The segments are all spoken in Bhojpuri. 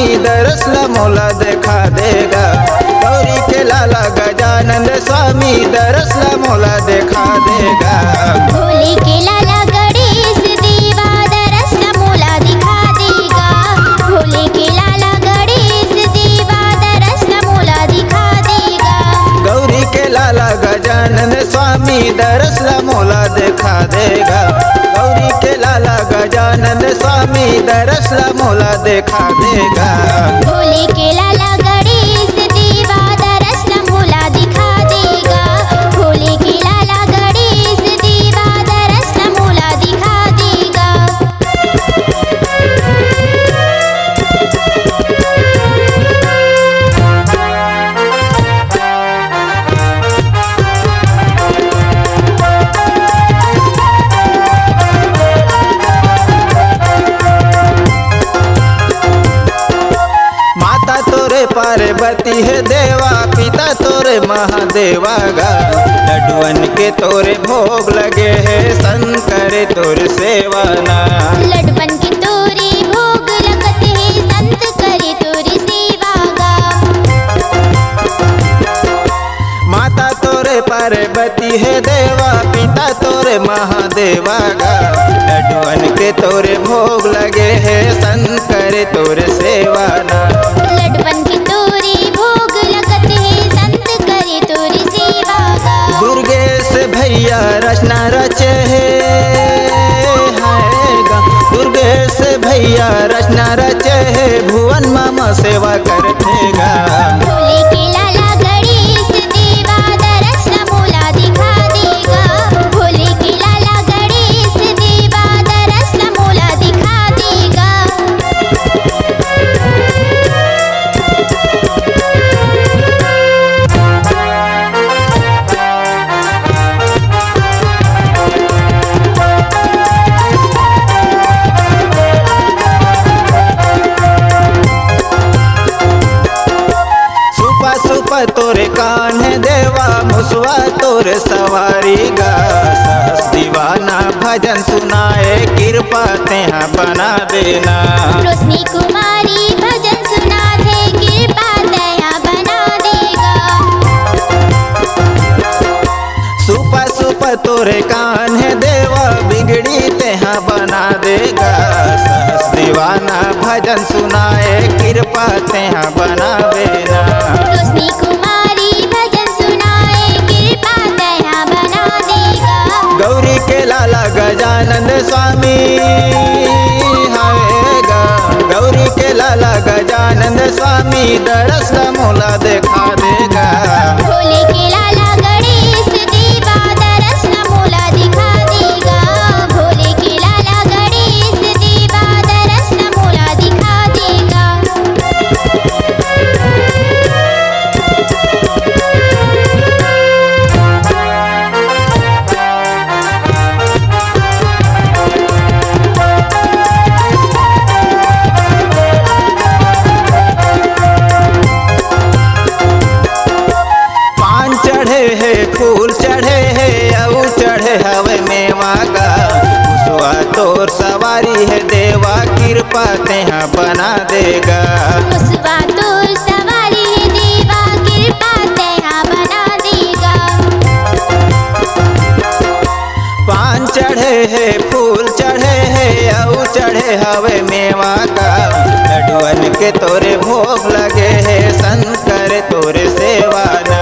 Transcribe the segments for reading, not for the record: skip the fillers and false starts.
स्वामी दरस ला मोला देखा देगा। गौरी के लाला गजानंद स्वामी दरस ला मोला देखा देगा। भोले के लाला गणेश देवा दरस ला मोला दिखा देगा। भोले के लाला गणेश देवा दरस ला मोला दिखा देगा। गौरी के लाला गजानंद स्वामी दरस ला मोला देखा देगा। गौरी के लाला गजानंद स्वामी दरस ला मोला देखा देगा। भोले के लाला गणेश देवा दरस ला मोला दिखा देगा। भोले के लाला गणेश देवा दरस ला मोला दिखा देगा। माता तोरे पार्वती है देवा, पिता तोरे महादेवा गा। लड्डुअन के तोरे भोग लगे है, शंकर तोरे सेवा ना। लड्डुअन के तोरे भोग लगत है, संत करे तोरी सेवा गा। माता तोरे पार्वती है देवा, पिता तोरे महादेवा गा। लड्डुअन के तोरे भोग लगे है, शंकर तोरे सेवा ना। लड्डुअन के तोरे भोग लगत है, संत करे तोरी सेवा गा। दुर्गेश भैया रचना रचे है गा। दुर्गेश भैया रचना रचे है, भुवन मामा सेवा करते गा। भोले के लाला गणेश देवा दरस ला मोला दिखा देगा। भोले के लाला गणेश देवा दरस ला मोला दिखा देगा। सुपा सुपा तोरे कान है देवा, मुसवा तोरे सवारी गा। सहस दीवाना भजन सुनाए, कृपा तेहा बना देना। रोशनी कुमारी भजन सुना दे, कृपा दया बना देगा। सुपा सुपा तोरे कान है देवा, बिगड़ी तेहा बना देगा। सहस दीवाना भजन सुनाए, कृपा तेहा बना देना। रोशनी कुमारी भजन सुनाए, कृपा दया बना देगा। गौरी के लाला गजानंद स्वामी हाएगा। गौरी के लाला गजानंद स्वामी दरस ला मोला देखा देगा। भोले के लाला गणेश देवा दरस ला मोला दिखा देगा। भोले के लाला गणेश देवा दरस ला मोला दिखा देगा। पान चढ़े है, फूल चढ़े है, और चढ़े हवे मेवा गा। मुसवा तोर सवारी है देवा, कृपा तेहा बना देगा। मुसवा तोर सवारी है देवा, कृपा दया बना देगा। पान चढ़े है, फूल चढ़े है, और चढ़े हवे मेवा का। लड्डुअन के तोरे भोग लगे है, शंकर तोरे सेवा ना।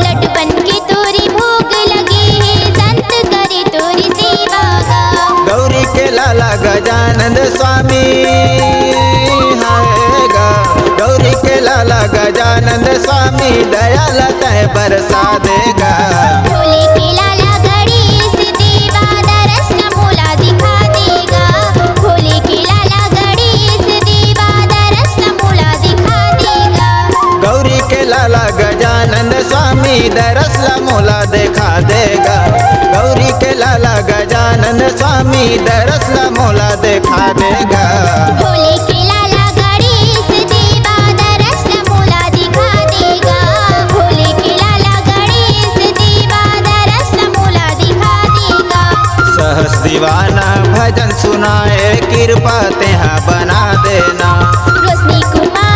लड्डुअन के तोरे भोग लगे है, संत करे तोरी सेवा गा। गौरी के लाला गजानंद स्वामी हाएगा। गौरी के लाला गजानंद स्वामी दयाल तह बरसा देगा। भोले के लाला गणेश देवा दरस ला मोला दिखा देगा। भोले के लाला गणेश देवा दरस ला मोला दिखा देगा। गौरी के लाला गजानंद स्वामी दरस ला मोला देखा देगा। गौरी के लाला गजानंद स्वामी दरस ला मोला देखा देगा। भोले के लाला गणेश देवा दरस ला मोला दिखा देगा। भोले के लाला गणेश देवा दरस ला मोला दिखा देगा। सहस दीवाना भजन सुनाए, कृपा तेहा बना देना। रोशनी कुमार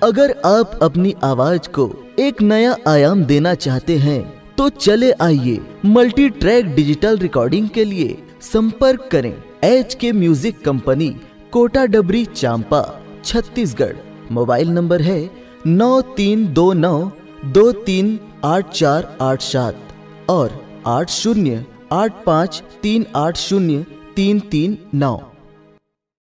अगर आप अपनी आवाज को एक नया आयाम देना चाहते हैं तो चले आइए मल्टी ट्रैक डिजिटल रिकॉर्डिंग के लिए संपर्क करें HK म्यूजिक कंपनी, कोटा डबरी, चांपा, छत्तीसगढ़। मोबाइल नंबर है 9329238487 और 8085380339।